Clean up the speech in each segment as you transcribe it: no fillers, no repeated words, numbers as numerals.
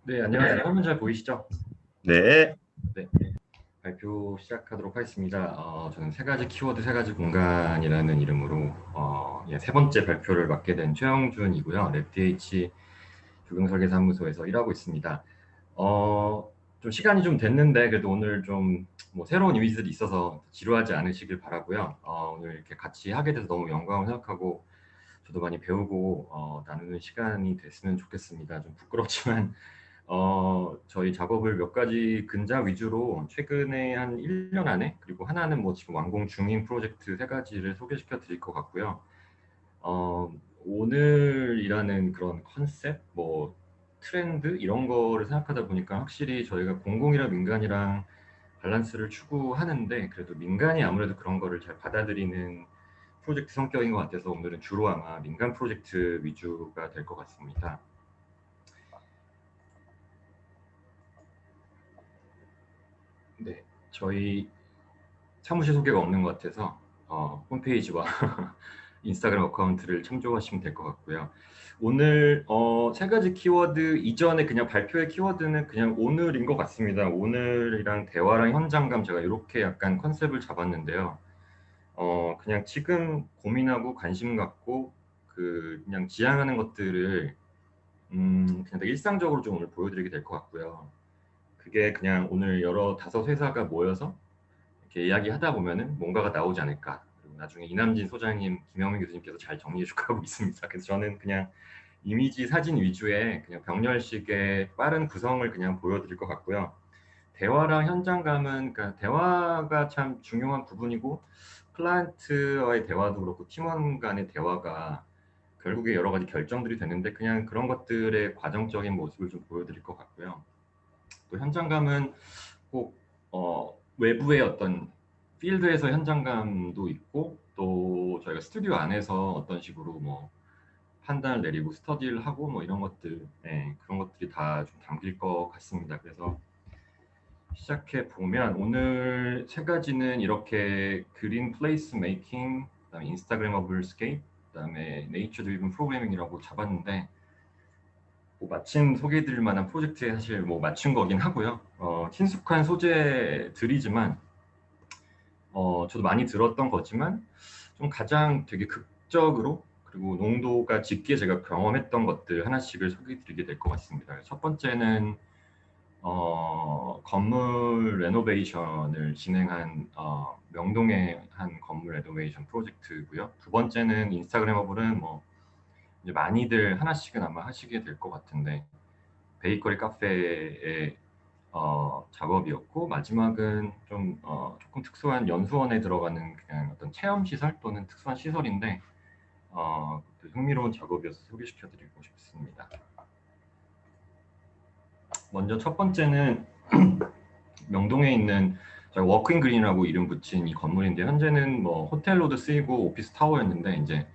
네, 안녕하세요. 화면 잘 보이시죠? 네, 네, 발표 시작하도록 하겠습니다. 저는 세 가지 키워드, 세 가지 공간이라는 이름으로 세 번째 발표를 맡게 된 최영준이고요. 랩DH 조경설계사무소에서 일하고 있습니다. 좀 시간이 좀 됐는데 그래도 오늘 좀 뭐 새로운 이미지들이 있어서 지루하지 않으시길 바라고요. 오늘 이렇게 같이 하게 돼서 너무 영광을 생각하고 저도 많이 배우고 나누는 시간이 됐으면 좋겠습니다. 좀 부끄럽지만 저희 작업을 몇 가지 근작 위주로 최근에 한 1년 안에 그리고 하나는 뭐 지금 완공 중인 프로젝트 세 가지를 소개시켜 드릴 것 같고요. 어, 오늘이라는 그런 컨셉, 뭐 트렌드 이런 거를 생각하다 보니까 확실히 저희가 공공이랑 민간이랑 밸런스를 추구하는데 그래도 민간이 아무래도 그런 거를 잘 받아들이는 프로젝트 성격인 것 같아서 오늘은 주로 아마 민간 프로젝트 위주가 될 것 같습니다. 네, 저희 사무실 소개가 없는 것 같아서 홈페이지와 인스타그램 어카운트를 참조하시면 될 것 같고요. 오늘 세 가지 키워드 이전에 그냥 발표의 키워드는 그냥 오늘인 것 같습니다. 오늘이랑 대화랑 현장감 제가 이렇게 약간 컨셉을 잡았는데요. 그냥 지금 고민하고 관심 갖고 그냥 지향하는 것들을 그냥 되게 일상적으로 좀 오늘 보여드리게 될 것 같고요. 그게 그냥 오늘 여러 다섯 회사가 모여서 이렇게 이야기하다 보면은 뭔가가 나오지 않을까. 그리고 나중에 이남진 소장님, 김영민 교수님께서 잘 정리해 줄 거라고 믿습니다. 그래서 저는 그냥 이미지 사진 위주의 그냥 병렬식의 빠른 구성을 그냥 보여드릴 것 같고요. 대화랑 현장감은 그러니까 대화가 참 중요한 부분이고 클라이언트와의 대화도 그렇고 팀원 간의 대화가 결국에 여러 가지 결정들이 되는데 그냥 그런 것들의 과정적인 모습을 좀 보여드릴 것 같고요. 또 현장감은 꼭 외부의 어떤 필드에서 현장감도 있고 또 저희가 스튜디오 안에서 어떤 식으로 뭐 판단을 내리고 스터디를 하고 뭐 이런 것들 그런 것들이 다 좀 담길 것 같습니다. 그래서 시작해 보면 오늘 세 가지는 이렇게 그린 플레이스 메이킹, 그다음에 인스타그래머블 스케이프, 그다음에 네이처 드리븐 프로그래밍이라고 잡았는데 뭐 마침 소개해드릴 만한 프로젝트에 사실 뭐 맞춘 거긴 하고요. 친숙한 소재들이지만 저도 많이 들었던 거지만 좀 가장 되게 극적으로 그리고 농도가 짙게 제가 경험했던 것들 하나씩을 소개해드리게 될 것 같습니다. 첫 번째는 건물 레노베이션을 진행한 명동의 한 건물 레노베이션 프로젝트고요. 두 번째는 인스타그래머블은 뭐 이제 많이들 하나씩은 아마 하시게 될 것 같은데 베이커리 카페의 작업이었고 마지막은 좀 조금 특수한 연수원에 들어가는 그냥 어떤 체험 시설 또는 특수한 시설인데 또 흥미로운 작업이어서 소개시켜드리고 싶습니다. 먼저 첫 번째는 명동에 있는 저희 워킹 그린이라고 이름 붙인 이 건물인데 현재는 뭐 호텔로도 쓰이고 오피스 타워였는데 이제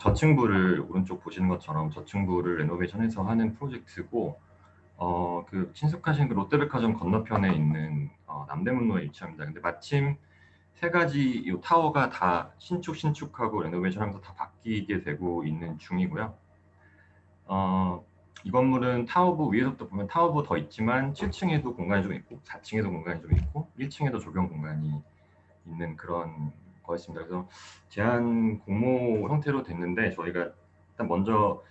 저층부를 오른쪽 보시는 것처럼 저층부를 레노베이션해서 하는 프로젝트고 그 친숙하신 그 롯데백화점 건너편에 있는 남대문로에 위치합니다. 근데 마침 세 가지 이 타워가 다 신축하고 레노베이션하면서 다 바뀌게 되고 있는 중이고요. 이 건물은 타워부 위에서부터 보면 타워부 더 있지만 7층에도 공간이 좀 있고 4층에도 공간이 좀 있고 1층에도 조경 공간이 있는 그런 거였습니다. 그래서 제한 공모 형태로 됐는데 저희가 일단 먼저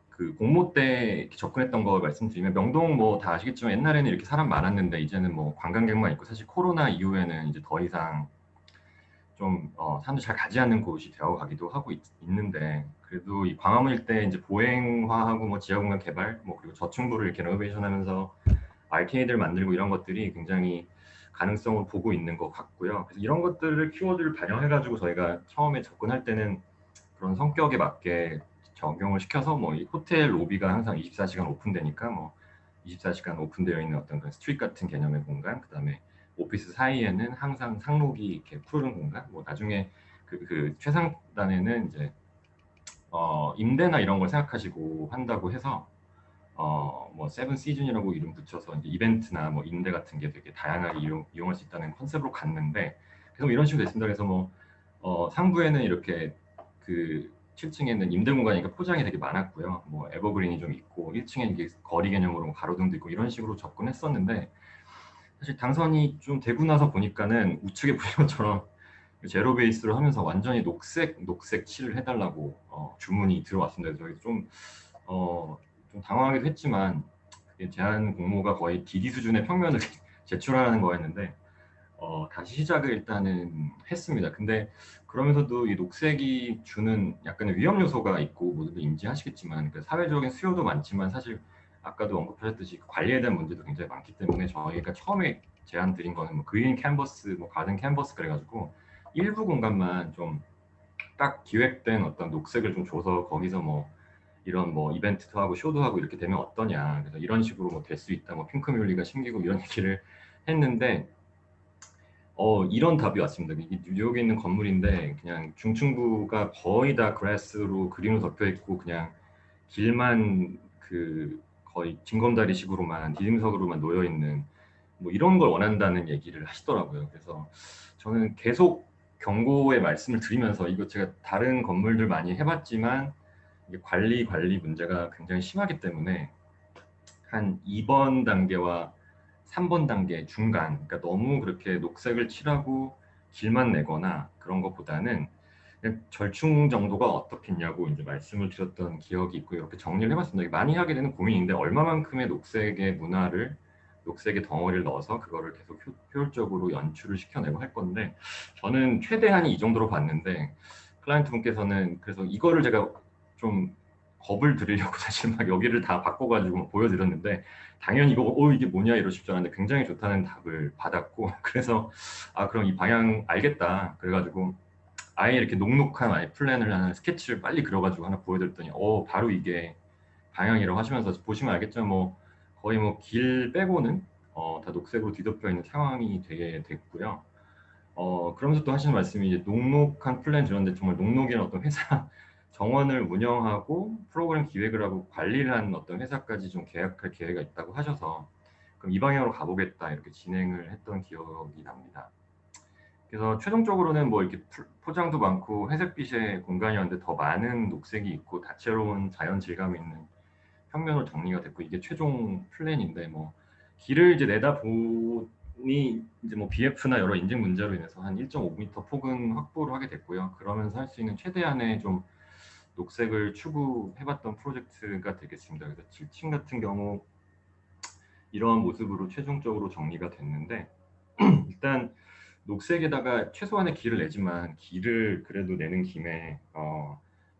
그 공모 때 이렇게 접근했던 거 말씀드리면 명동 뭐 다 아시겠지만 옛날에는 이렇게 사람 많았는데 이제는 뭐 관광객만 있고 사실 코로나 이후에는 이제 더 이상 좀 사람들이 잘 가지 않는 곳이 되어가기도 하고 있는데 그래도 이 광화문 일대 이제 보행화하고 뭐 지하공간 개발 뭐 그리고 저층부를 이렇게 레노베이션하면서 아케이드를 만들고 이런 것들이 굉장히 가능성을 보고 있는 것 같고요. 그래서 이런 것들을 키워드를 반영해가지고 저희가 처음에 접근할 때는 그런 성격에 맞게 적용을 시켜서 뭐 이 호텔 로비가 항상 24시간 오픈되니까 뭐 24시간 오픈되어 있는 어떤 그런 스트릿 같은 개념의 공간, 그다음에 오피스 사이에는 항상 상록이 이렇게 푸른 공간, 뭐 나중에 그 최상단에는 이제 임대나 이런 걸 생각하시고 한다고 해서 뭐 세븐 시즌이라고 이름 붙여서 이제 이벤트나 뭐 임대 같은 게 되게 다양하게 이용할 수 있다는 컨셉으로 갔는데 그래서 뭐 이런 식으로 됐습니다. 그래서 뭐 상부에는 이렇게 그 7층에는 임대 공간이니까 포장이 되게 많았고요. 뭐 에버그린이 좀 있고 1층에 이게 거리 개념으로 뭐 가로등도 있고 이런 식으로 접근했었는데 사실 당선이 좀 되고 나서 보니까는 우측에 보신 것처럼 제로 베이스로 하면서 완전히 녹색 칠을 해달라고 주문이 들어왔습니다. 저희 좀 당황하기도 했지만 제안 공모가 거의 DD 수준의 평면을 제출하는 거였는데 다시 시작을 일단은 했습니다. 근데 그러면서도 이 녹색이 주는 약간의 위험 요소가 있고 모두들 인지하시겠지만 그 사회적인 수요도 많지만 사실 아까도 언급하셨듯이 관리에 대한 문제도 굉장히 많기 때문에 저희가 처음에 제안 드린 거는 뭐 그린 캔버스, 뭐 가든 캔버스 그래가지고 일부 공간만 좀 딱 기획된 어떤 녹색을 좀 줘서 거기서 뭐 이런 뭐 이벤트도 하고 쇼도 하고 이렇게 되면 어떠냐. 그래서 이런 식으로 뭐 될 수 있다. 뭐 핑크뮬리가 심기고 이런 얘기를 했는데 이런 답이 왔습니다. 이게 뉴욕에 있는 건물인데 그냥 중층부가 거의 다 그라스로 그린으로 덮여 있고 그냥 길만 그 거의 징검다리식으로만 디딤석으로만 놓여 있는 뭐 이런 걸 원한다는 얘기를 하시더라고요. 그래서 저는 계속 경고의 말씀을 드리면서 이거 제가 다른 건물들 많이 해봤지만 이게 관리 문제가 굉장히 심하기 때문에 한 2번 단계와 3번 단계 중간, 그러니까 너무 그렇게 녹색을 칠하고 길만 내거나 그런 것보다는 그냥 절충 정도가 어떻겠냐고 이제 말씀을 드렸던 기억이 있고 이렇게 정리를 해봤습니다. 많이 하게 되는 고민인데 얼마만큼의 녹색의 문화를 녹색의 덩어리를 넣어서 그거를 계속 효율적으로 연출을 시켜내고 할 건데 저는 최대한이 이 정도로 봤는데 클라이언트 분께서는 그래서 이거를 제가 좀 겁을 드리려고 사실 막 여기를 다 바꿔가지고 보여드렸는데 당연히 이거 이게 뭐냐 이러실 줄 알았는데 굉장히 좋다는 답을 받았고 그래서 그럼 이 방향 알겠다 그래가지고 아예 이렇게 녹록한 아예 플랜을 하나 스케치를 빨리 그려가지고 하나 보여드렸더니 바로 이게 방향이라고 하시면서 보시면 알겠지만 뭐 거의 뭐 길 빼고는 다 녹색으로 뒤덮여 있는 상황이 되게 됐고요. 그러면서 또 하시는 말씀이 이제 녹록한 플랜 주는데 정말 녹록이라는 어떤 회사 정원을 운영하고 프로그램 기획을 하고 관리를 하는 어떤 회사까지 좀 계약할 기회가 있다고 하셔서 그럼 이 방향으로 가보겠다 이렇게 진행을 했던 기억이 납니다. 그래서 최종적으로는 뭐 이렇게 포장도 많고 회색빛의 공간이었는데 더 많은 녹색이 있고 다채로운 자연 질감이 있는 평면으로 정리가 됐고 이게 최종 플랜인데 뭐 길을 이제 내다 보니 이제 뭐 BF나 여러 인증 문제로 인해서 한 1.5m 폭은 확보를 하게 됐고요. 그러면서 할 수 있는 최대한의 좀 녹색을 추구해봤던 프로젝트가 되겠습니다. 그래서 7층 같은 경우 이러한 모습으로 최종적으로 정리가 됐는데 일단 녹색에다가 최소한의 길을 내지만 길을 그래도 내는 김에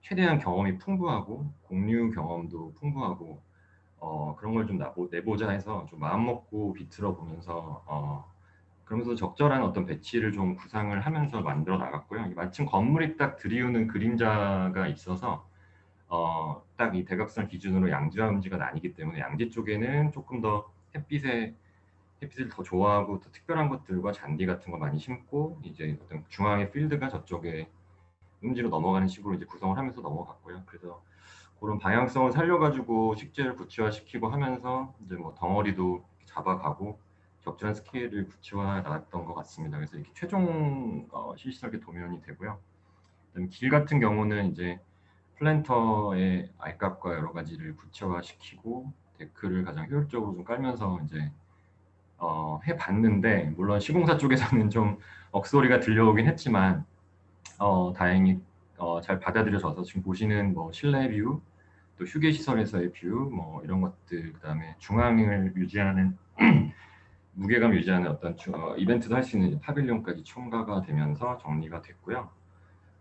최대한 경험이 풍부하고 공유 경험도 풍부하고 그런 걸 좀 내보자 해서 좀 마음 먹고 비틀어 보면서 그러면서 적절한 어떤 배치를 좀 구상을 하면서 만들어 나갔고요. 마침 건물이 딱 들이우는 그림자가 있어서 딱 이 대각선 기준으로 양지와 음지가 나뉘기 때문에 양지 쪽에는 조금 더 햇빛을 더 좋아하고 더 특별한 것들과 잔디 같은 거 많이 심고 이제 어떤 중앙의 필드가 저쪽에 음지로 넘어가는 식으로 이제 구성을 하면서 넘어갔고요. 그래서 그런 방향성을 살려가지고 식재를 구체화시키고 하면서 이제 뭐 덩어리도 잡아가고 적절한 스케일을 구체화 나갔던 것 같습니다. 그래서 이렇게 최종 실시설계 도면이 되고요. 그다음에 길 같은 경우는 이제 플랜터의 알값과 여러 가지를 구체화시키고 데크를 가장 효율적으로 좀 깔면서 이제 해봤는데 물론 시공사 쪽에서는 좀 억소리가 들려오긴 했지만 다행히 잘 받아들여져서 지금 보시는 뭐 실내 뷰, 또 휴게 시설에서의 뷰, 뭐 이런 것들, 그다음에 중앙을 유지하는 무게감 유지하는 어떤 이벤트도 할 수 있는 파빌리온까지 첨가가 되면서 정리가 됐고요.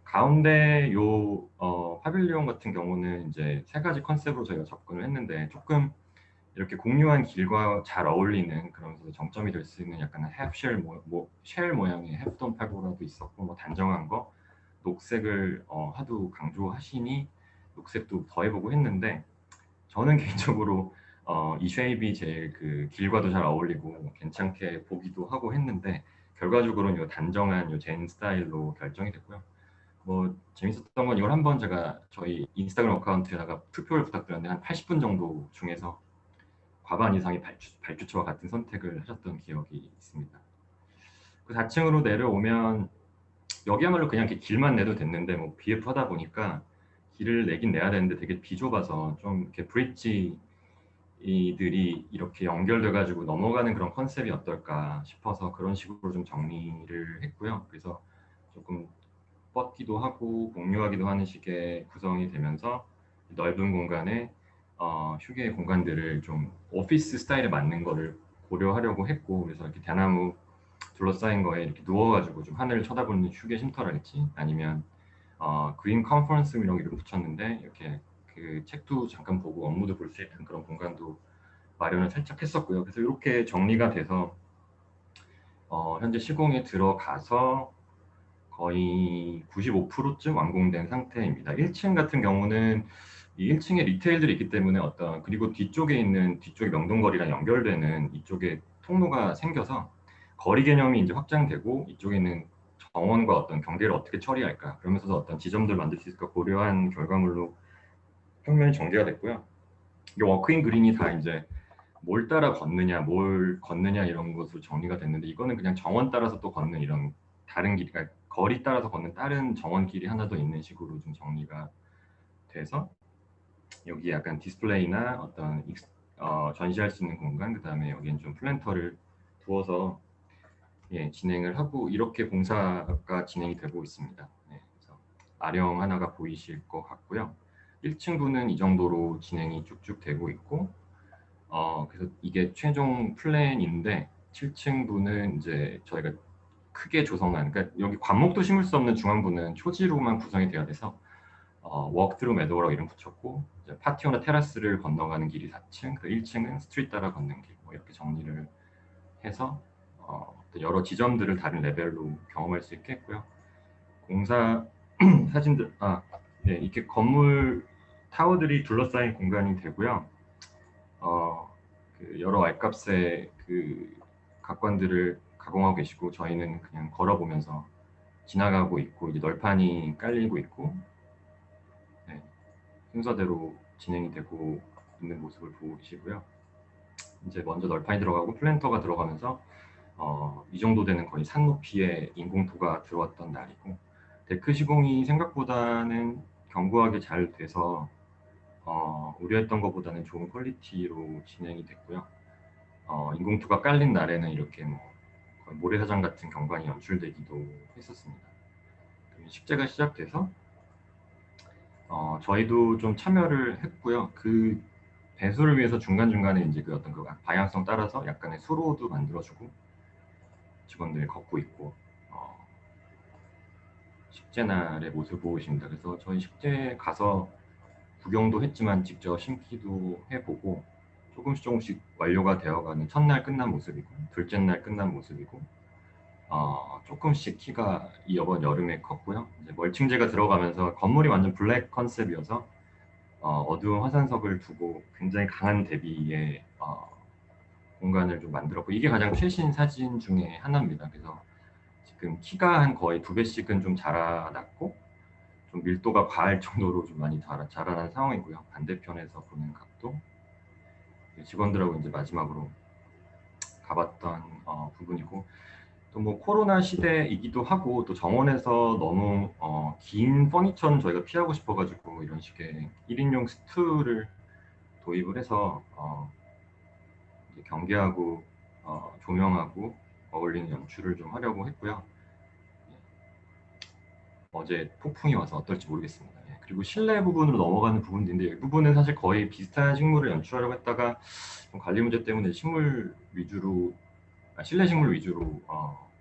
가운데 요 파빌리온 같은 경우는 이제 세 가지 컨셉으로 저희가 접근을 했는데 조금 이렇게 공유한 길과 잘 어울리는 그러면서 정점이 될 수 있는 약간 쉘 모양의 햅톤 페고라도 있었고 뭐 단정한 거 녹색을 하도 강조하시니 녹색도 더해보고 했는데 저는 개인적으로 이 쉐입이 제일 그 길과도 잘 어울리고 괜찮게 보기도 하고 했는데 결과적으로는 이 단정한 이 젠 스타일로 결정이 됐고요. 뭐 재밌었던 건 이걸 한번 제가 저희 인스타그램 어카운트에다가 투표를 부탁드렸는데 한 80분 정도 중에서 과반 이상의 발주처와 같은 선택을 하셨던 기억이 있습니다. 그 4층으로 내려오면 여기야말로 그냥 이렇게 길만 내도 됐는데 뭐 BF 하다 보니까 길을 내긴 내야 되는데 되게 비좁아서 좀 이렇게 브릿지 이들이 이렇게 연결돼 가지고 넘어가는 그런 컨셉이 어떨까 싶어서 그런 식으로 좀 정리를 했고요. 그래서 조금 뻗기도 하고 공유하기도 하는 식의 구성이 되면서 넓은 공간에 휴게 공간들을 좀 오피스 스타일에 맞는 거를 고려하려고 했고, 그래서 이렇게 대나무 둘러싸인 거에 이렇게 누워가지고 좀 하늘을 쳐다보는 휴게 쉼터랄지, 아니면 그린 컨퍼런스 이런 이름 붙였는데 이렇게 그 책도 잠깐 보고 업무도 볼 수 있는 그런 공간도 마련을 살짝 했었고요. 그래서 이렇게 정리가 돼서 현재 시공에 들어가서 거의 95%쯤 완공된 상태입니다. 1층 같은 경우는 이 1층에 리테일들이 있기 때문에 그리고 뒤쪽에 있는 뒤쪽에 명동거리랑 연결되는 이쪽에 통로가 생겨서 거리 개념이 이제 확장되고 이쪽에 있는 정원과 어떤 경계를 어떻게 처리할까, 그러면서 어떤 지점들 만들 수 있을까 고려한 결과물로 평면이 전개가 됐고요. 이 워크인 그린이 다 이제 뭘 따라 걷느냐, 뭘 걷느냐 이런 것으로 정리가 됐는데, 이거는 그냥 정원 따라서 또 걷는 이런 다른 길, 그러니까 거리 따라서 걷는 다른 정원길이 하나 더 있는 식으로 좀 정리가 돼서 여기 약간 디스플레이나 어떤 전시할 수 있는 공간, 그 다음에 여기는 좀 플랜터를 두어서 진행을 하고 이렇게 공사가 진행이 되고 있습니다. 그래서 아령 하나가 보이실 것 같고요. 1층부는 이 정도로 진행이 쭉쭉 되고 있고, 그래서 이게 최종 플랜인데 7층부는 이제 저희가 크게 조성한, 그러니까 여기 관목도 심을 수 없는 중앙부는 초지로만 구성이 되어야 돼서 워크트루 메도우라고 이름 붙였고, 이제 파티오나 테라스를 건너가는 길이 4층, 그 1층은 스트리트 따라 걷는 길, 뭐 이렇게 정리를 해서 여러 지점들을 다른 레벨로 경험할 수 있게 했고요. 공사 사진들, 네, 이렇게 건물 타워들이 둘러싸인 공간이 되고요. 그 여러 R값의 그 각관들을 가공하고 계시고, 저희는 그냥 걸어보면서 지나가고 있고, 이제 널판이 깔리고 있고, 네, 순서대로 진행이 되고 있는 모습을 보고 계시고요. 이제 먼저 널판이 들어가고 플랜터가 들어가면서 이 정도 되는 거의 산 높이의 인공토가 들어왔던 날이고, 데크 시공이 생각보다는 견고하게 잘 돼서 우려했던 것보다는 좋은 퀄리티로 진행이 됐고요. 인공토가 깔린 날에는 이렇게 뭐 거의 모래사장 같은 경관이 연출되기도 했었습니다. 식재가 시작돼서 저희도 좀 참여를 했고요. 그 배수를 위해서 중간중간에 이제 그 어떤 그 방향성 따라서 약간의 수로도 만들어주고 직원들이 걷고 있고, 식재날의 모습을 보고 계십니다. 그래서 저희 식재 가서 구경도 했지만 직접 심기도 해보고 조금씩 조금씩 완료가 되어가는 첫날 끝난 모습이고, 둘째 날 끝난 모습이고, 조금씩 키가 이번 여름에 컸고요. 이제 멀칭제가 들어가면서 건물이 완전 블랙 컨셉이어서 어두운 화산석을 두고 굉장히 강한 대비의 공간을 좀 만들었고, 이게 가장 최신 사진 중에 하나입니다. 그래서 지금 키가 한 거의 2배씩은 좀 자라났고, 좀 밀도가 과할 정도로 좀 많이 자라난 상황이고요. 반대편에서 보는 각도, 직원들하고 이제 마지막으로 가봤던 부분이고, 또 뭐 코로나 시대이기도 하고, 또 정원에서 너무 긴 퍼니처는 저희가 피하고 싶어가지고 이런 식의 1인용 스투를 도입을 해서 이제 경계하고 조명하고 어울리는 연출을 좀 하려고 했고요. 어제 폭풍이 와서 어떨지 모르겠습니다. 그리고 실내 부분으로 넘어가는 부분인데, 이 부분은 사실 거의 비슷한 식물을 연출하려고 했다가 좀 관리 문제 때문에 식물 위주로, 실내 식물 위주로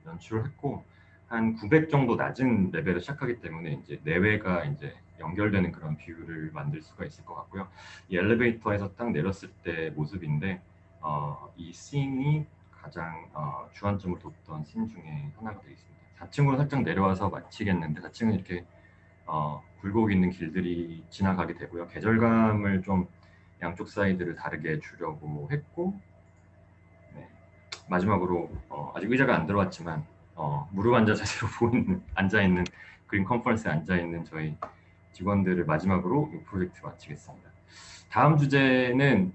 연출을 했고, 한 900 정도 낮은 레벨을 시작하기 때문에 이제 내외가 이제 연결되는 그런 뷰를 만들 수가 있을 것 같고요. 이 엘리베이터에서 딱 내렸을 때 모습인데, 이 씬이 가장 주안점을 뒀던 씬 중에 하나가 되겠습니다. 4층으로 살짝 내려와서 마치겠는데, 4층은 이렇게 굴곡 있는 길들이 지나가게 되고요. 계절감을 좀 양쪽 사이드를 다르게 주려고 했고, 네, 마지막으로 아직 의자가 안 들어왔지만 무릎 앉아 자세로 앉아 있는 그린 컨퍼런스에 앉아 있는 저희 직원들을 마지막으로 이 프로젝트 마치겠습니다. 다음 주제는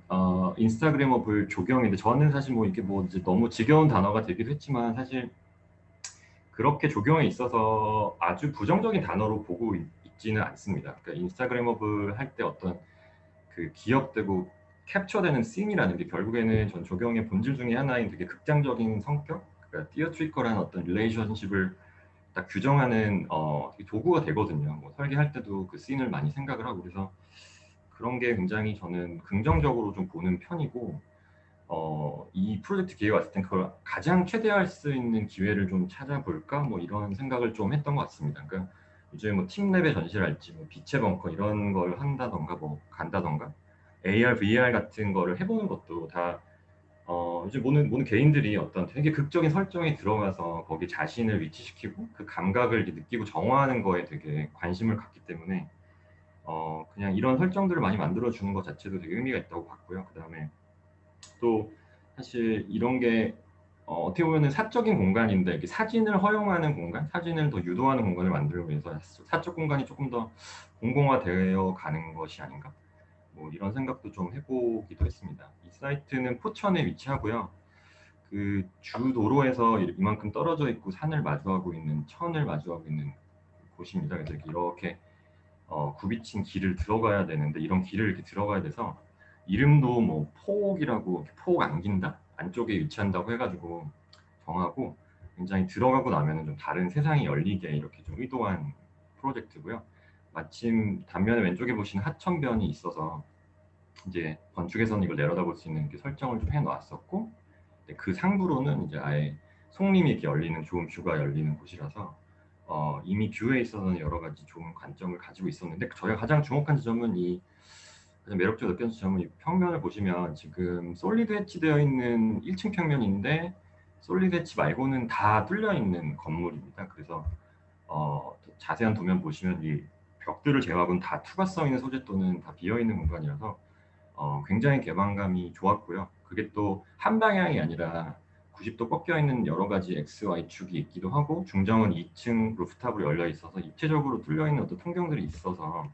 인스타그래머블 조경인데, 저는 사실 뭐 이게 뭐 이제 너무 지겨운 단어가 되기도 했지만, 사실 그렇게 조경에 있어서 아주 부정적인 단어로 보고 있지는 않습니다. 그러니까 인스타그래머블 할 때 어떤 그 기억되고 캡처되는 씬이라는 게 결국에는 전 조경의 본질 중에 하나인 되게 극장적인 성격, 그러니까 티어트리컬한 어떤 릴레이션십을 딱 규정하는 되게 도구가 되거든요. 뭐 설계할 때도 그 씬을 많이 생각을 하고 그래서 그런 게 굉장히 저는 긍정적으로 좀 보는 편이고 이 프로젝트 기회가 왔을 땐 그걸 가장 최대화할 수 있는 기회를 좀 찾아볼까 뭐 이런 생각을 좀 했던 것 같습니다. 그러니까 요즘에 뭐 팀랩에 전시를 할지 뭐 빛의 벙커 이런 걸 한다던가 뭐 간다던가 AR, VR 같은 거를 해보는 것도 다 요즘 모든 개인들이 어떤 되게 극적인 설정에 들어가서 거기 자신을 위치시키고 그 감각을 이제 느끼고 정화하는 거에 되게 관심을 갖기 때문에 그냥 이런 설정들을 많이 만들어 주는 것 자체도 되게 의미가 있다고 봤고요. 그다음에 또 사실 이런 게 어떻게 보면은 사적인 공간인데 이렇게 사진을 허용하는 공간, 사진을 더 유도하는 공간을 만들기 위해서 사적 공간이 조금 더 공공화되어 가는 것이 아닌가. 뭐 이런 생각도 좀 해보기도 했습니다. 이 사이트는 포천에 위치하고요. 그 주 도로에서 이만큼 떨어져 있고 산을 마주하고 있는 천을 마주하고 있는 곳입니다. 그래서 이렇게 굽이친 길을 들어가야 되는데 이런 길을 이렇게 들어가야 돼서 이름도 뭐 포옥이라고 포옥 안긴다 안쪽에 위치한다고 해가지고 정하고 굉장히 들어가고 나면은 좀 다른 세상이 열리게 이렇게 좀 의도한 프로젝트고요. 마침 단면에 왼쪽에 보시는 하천변이 있어서 이제 건축에서는 이걸 내려다볼 수 있는 이렇게 설정을 좀 해놓았었고 그 상부로는 이제 아예 송림이 이렇게 열리는 좋은 뷰가 열리는 곳이라서 이미 뷰에 있어서는 여러 가지 좋은 관점을 가지고 있었는데 저희가 가장 주목한 지점은 이 가장 매력적으로 느껴진 점은 이 평면을 보시면 지금 솔리드 해치되어 있는 1층 평면인데 솔리드 해치 말고는 다 뚫려 있는 건물입니다. 그래서 자세한 도면 보시면 이 벽들을 제외하고는 다 투가 써 있는 소재 또는 다 비어 있는 공간이라서 굉장히 개방감이 좋았고요. 그게 또 한 방향이 아니라 90도 꺾여 있는 여러 가지 X, Y축이 있기도 하고 중정은 2층 루프탑으로 열려 있어서 입체적으로 뚫려 있는 어떤 풍경들이 있어서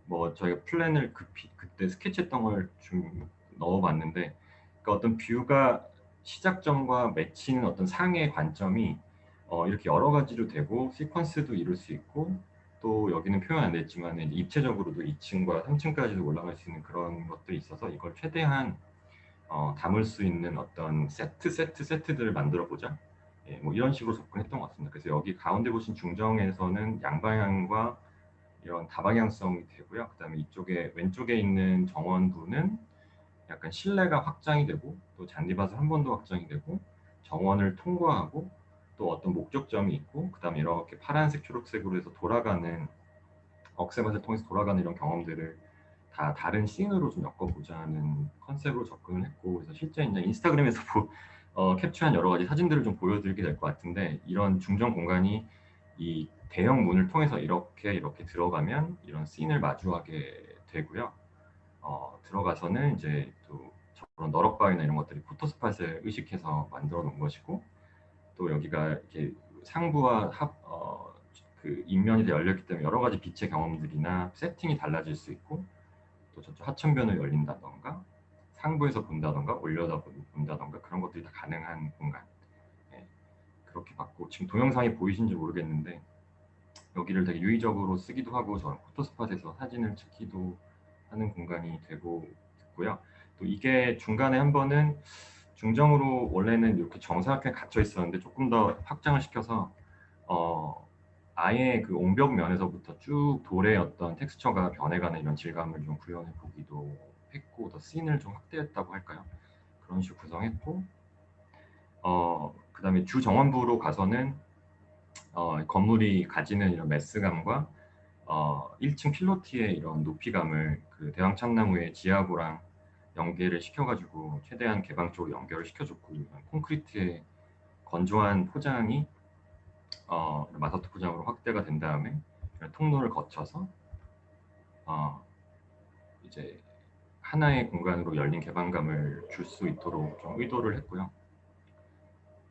뭐 저희가 플랜을 그때 스케치했던 걸 좀 넣어봤는데 그러니까 어떤 뷰가 시작점과 맺히는 어떤 상의 관점이 이렇게 여러 가지로 되고 시퀀스도 이룰 수 있고 또 여기는 표현 안 됐지만 이제 입체적으로도 2층과 3층까지도 올라갈 수 있는 그런 것들이 있어서 이걸 최대한 담을 수 있는 어떤 세트들을 만들어 보자. 예, 뭐 이런 식으로 접근했던 것 같습니다. 그래서 여기 가운데 보신 중정에서는 양방향과 이런 다방향성이 되고요. 그다음에 이쪽에 왼쪽에 있는 정원부는 약간 실내가 확장이 되고 또 잔디밭을 한 번 더 확장이 되고 정원을 통과하고 또 어떤 목적점이 있고 그다음에 이렇게 파란색, 초록색으로 해서 돌아가는 억새밭을 통해서 돌아가는 이런 경험들을 다 다른 씬으로 좀 엮어보자는 컨셉으로 접근을 했고 그래서 실제 이제 인스타그램에서 캡처한 여러 가지 사진들을 좀 보여드리게 될 것 같은데 이런 중정 공간이 이 대형 문을 통해서 이렇게 들어가면 이런 씬을 마주하게 되고요. 들어가서는 이제 또 저런 너럭바위나 이런 것들이 포토스팟을 의식해서 만들어 놓은 것이고 또 여기가 이렇게 상부와 그 인면이 다 열렸기 때문에 여러 가지 빛의 경험들이나 세팅이 달라질 수 있고 또 저쪽 하천변을 열린다던가 상부에서 본다던가 올려다 본다던가 그런 것들이 다 가능한 공간. 예, 그렇게 봤고 지금 동영상이 보이신지 모르겠는데 여기를 되게 유의적으로 쓰기도 하고 저는 포토스팟에서 사진을 찍기도 하는 공간이 되고 있고요. 또 이게 중간에 한 번은 중정으로 원래는 이렇게 정사각형에 갇혀 있었는데 조금 더 확장을 시켜서 아예 그 옹벽 면에서부터 쭉 돌의 어떤 텍스처가 변해가는 이런 질감을 좀 구현해 보기도 했고 더 씬을 좀 확대했다고 할까요? 그런 식으로 구성했고 그다음에 주 정원부로 가서는 건물이 가지는 이런 매스감과 1층 필로티의 이런 높이감을 그 대왕 참나무의 지하고랑 연계를 시켜가지고 최대한 개방 쪽으로 연결을 시켜줬고 콘크리트의 건조한 포장이 마사토 포장으로 확대가 된 다음에 통로를 거쳐서 이제 하나의 공간으로 열린 개방감을 줄 수 있도록 좀 의도를 했고요.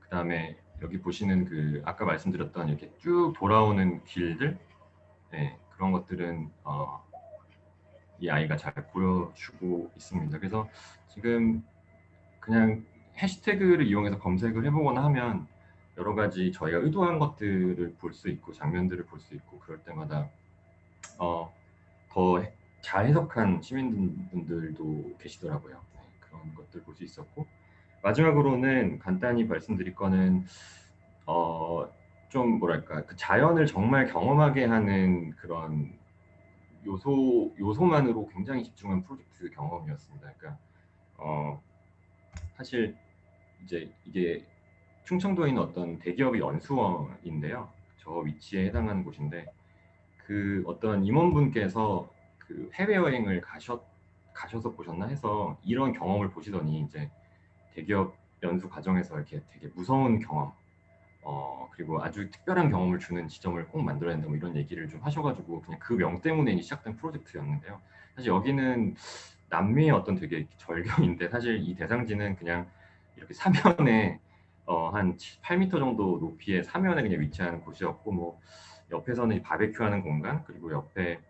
그 다음에 여기 보시는 그 아까 말씀드렸던 이렇게 쭉 돌아오는 길들 그런 것들은 이 아이가 잘 보여주고 있습니다. 그래서 지금 그냥 해시태그를 이용해서 검색을 해보거나 하면 여러 가지 저희가 의도한 것들을 볼 수 있고 장면들을 볼 수 있고 그럴 때마다 더 잘 해석한 시민분들도 계시더라고요. 네, 그런 것들 볼 수 있었고, 마지막으로는 간단히 말씀드릴 거는 어, 좀 뭐랄까 그 자연을 정말 경험하게 하는 그런 요소만으로 굉장히 집중한 프로젝트 경험이었습니다. 그러니까 어, 사실 이제 이게 충청도에 있는 어떤 대기업의 연수원인데요. 저 위치에 해당하는 곳인데 그 어떤 임원분께서 그 해외여행을 가셔서 보셨나 해서 이런 경험을 보시더니 이제 대기업 연수 과정에서 이렇게 되게 무서운 경험, 그리고 아주 특별한 경험을 주는 지점을 꼭 만들어야 된다 뭐 이런 얘기를 좀 하셔가지고 그냥 그 명 때문에 시작된 프로젝트였는데요. 사실 여기는 남미의 어떤 되게 절경인데 사실 이 대상지는 그냥 이렇게 사면에 한 8m 정도 높이의 사면에 그냥 위치하는 곳이었고 뭐 옆에서는 바베큐하는 공간 그리고 옆에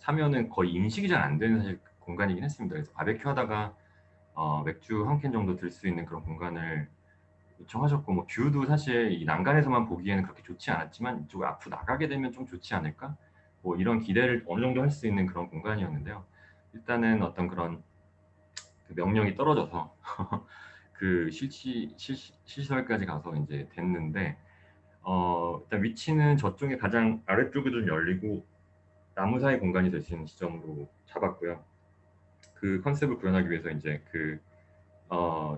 사면은 거의 인식이 잘 안 되는 사실 공간이긴 했습니다. 그래서 바베큐 하다가 맥주 한 캔 정도 들 수 있는 그런 공간을 요청하셨고 뭐 뷰도 사실 이 난간에서만 보기에는 그렇게 좋지 않았지만 이쪽 앞으로 나가게 되면 좀 좋지 않을까? 뭐 이런 기대를 어느 정도 할 수 있는 그런 공간이었는데요. 일단은 어떤 그런 그 명령이 떨어져서 그 시설까지 가서 이제 됐는데 일단 위치는 저쪽에 가장 아래쪽이 좀 열리고 나무 사이 공간이 될 수 있는 지점으로 잡았고요. 그 컨셉을 구현하기 위해서 이제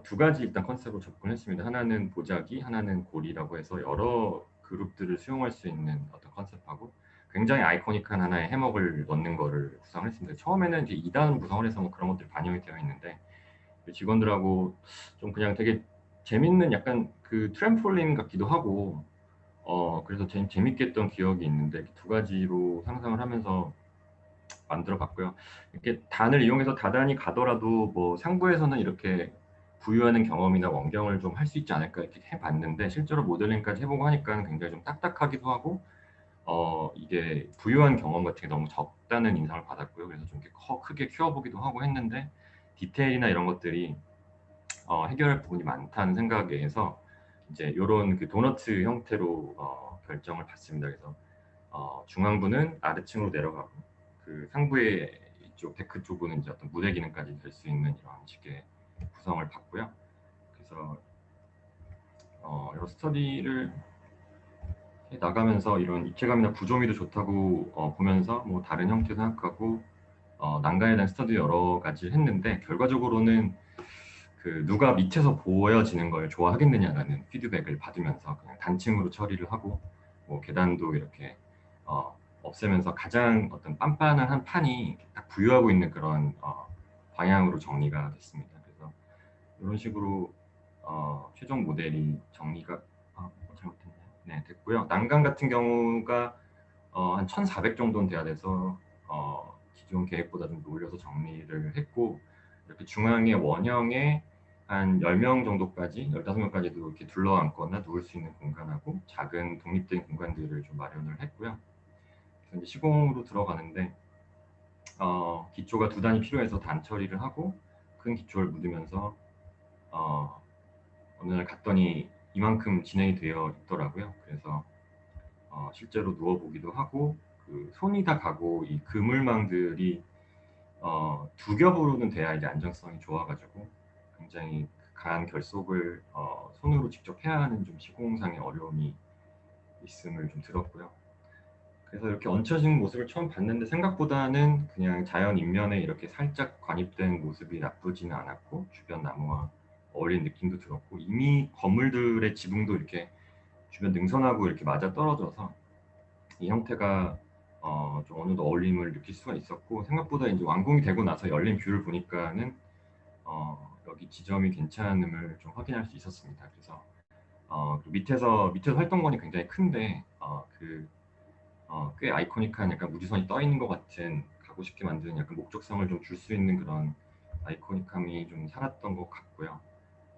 두 가지 일단 컨셉으로 접근했습니다. 하나는 보자기, 하나는 고리라고 해서 여러 그룹들을 수용할 수 있는 어떤 컨셉하고 굉장히 아이코닉한 하나의 해먹을 넣는 거를 구상을 했습니다. 처음에는 이제 2단 구성을 해서 뭐 그런 것들이 반영이 되어 있는데 직원들하고 좀 그냥 되게 재밌는 약간 그 트램폴린 같기도 하고 그래서 재밌게 했던 기억이 있는데 두 가지로 상상을 하면서 만들어 봤고요. 이렇게 단을 이용해서 다단이 가더라도 뭐 상부에서는 이렇게 부유하는 경험이나 원경을 좀 할 수 있지 않을까 이렇게 해봤는데 실제로 모델링까지 해보고 하니까 굉장히 좀 딱딱하기도 하고 이게 부유한 경험 같은 게 너무 적다는 인상을 받았고요. 그래서 좀 이렇게 크게 키워보기도 하고 했는데 디테일이나 이런 것들이 해결할 부분이 많다는 생각에서 이제 이런 그 도너츠 형태로 결정을 받습니다. 그래서 중앙부는 아래층으로 내려가고 그 상부의 이쪽 데크 쪽은 이제 어떤 무대 기능까지 될 수 있는 이런 식의 구성을 받고요. 그래서 이런 스터디를 해 나가면서 이런 입체감이나 구조미도 좋다고 보면서 뭐 다른 형태 생각하고 난간에 대한 스터디 여러 가지 했는데 결과적으로는 그 누가 밑에서 보여지는 걸 좋아하겠느냐라는 피드백을 받으면서 그냥 단층으로 처리를 하고 뭐 계단도 이렇게 없애면서 가장 어떤 빤빤한 한 판이 딱 부유하고 있는 그런 방향으로 정리가 됐습니다. 그래서 이런 식으로 최종 모델이 정리가 잘못됐네요. 네, 됐고요. 난간 같은 경우가 한 1,400 정도는 돼야 돼서 기존 계획보다 좀 올려서 정리를 했고 이렇게 중앙에 원형에 한 10명 정도까지, 15명까지도 이렇게 둘러앉거나 누울 수 있는 공간하고 작은 독립된 공간들을 좀 마련을 했고요. 그래서 이제 시공으로 들어가는데 기초가 두 단이 필요해서 단 처리를 하고 큰 기초를 묻으면서 어, 어느 날 갔더니 이만큼 진행이 되어 있더라고요. 그래서 실제로 누워보기도 하고 그 손이 다 가고 이 그물망들이 두 겹으로는 돼야 이제 안정성이 좋아가지고 굉장히 강한 결속을 손으로 직접 해야 하는 좀 시공상의 어려움이 있음을 좀 들었고요. 그래서 이렇게 얹혀진 모습을 처음 봤는데 생각보다는 그냥 자연 인면에 이렇게 살짝 관입된 모습이 나쁘지는 않았고 주변 나무와 어울린 느낌도 들었고 이미 건물들의 지붕도 이렇게 주변 능선하고 이렇게 맞아 떨어져서 이 형태가 좀 어느 정도 어울림을 느낄 수가 있었고 생각보다 이제 완공이 되고 나서 열린 뷰를 보니까는 여기 지점이 괜찮음을 좀 확인할 수 있었습니다. 그래서 그 밑에서 활동권이 굉장히 큰데 꽤 아이코닉한 약간 우주선이 떠 있는 것 같은 가고 싶게 만드는 약간 목적성을 좀 줄 수 있는 그런 아이코닉함이 좀 살았던 것 같고요.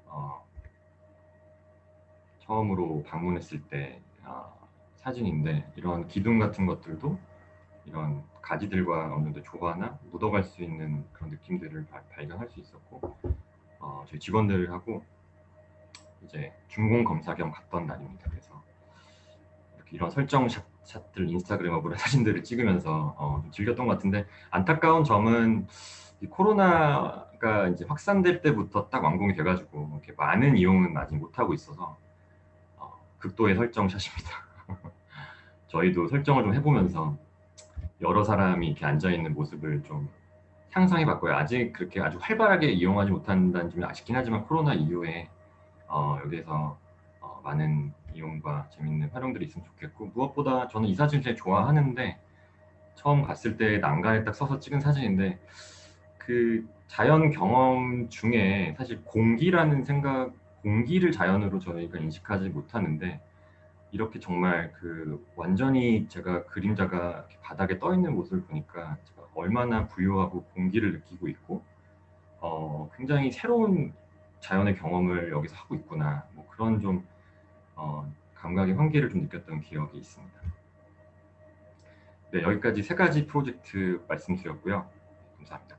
어, 처음으로 방문했을 때 사진인데 이런 기둥 같은 것들도 이런 가지들과 어느 정도 조화나 묻어갈 수 있는 그런 느낌들을 발견할 수 있었고 저희 직원들하고 이제 준공 검사 겸 갔던 날입니다. 그래서 이렇게 이런 설정샷 샷들, 인스타그램으로 사진들을 찍으면서 좀 즐겼던 것 같은데, 안타까운 점은 이 코로나가 이제 확산될 때부터 딱 완공이 돼가지고 이렇게 많은 이용은 아직 못하고 있어서 극도의 설정샷입니다. 저희도 설정을 좀 해보면서 여러 사람이 이렇게 앉아있는 모습을 좀 상상해봤고요. 아직 그렇게 아주 활발하게 이용하지 못한다는 점이 아쉽긴 하지만 코로나 이후에 여기에서 많은 이용과 재밌는 활용들이 있으면 좋겠고, 무엇보다 저는 이 사진 제일 좋아하는데, 처음 갔을 때 난간에 딱 서서 찍은 사진인데, 그 자연 경험 중에 사실 공기를 자연으로 저희가 인식하지 못하는데, 이렇게 정말 그 완전히 제가 그림자가 이렇게 바닥에 떠 있는 모습을 보니까 제가 얼마나 부유하고 공기를 느끼고 있고, 굉장히 새로운 자연의 경험을 여기서 하고 있구나, 뭐 그런 좀 감각의 환기를 좀 느꼈던 기억이 있습니다. 네, 여기까지 세 가지 프로젝트 말씀드렸고요. 감사합니다.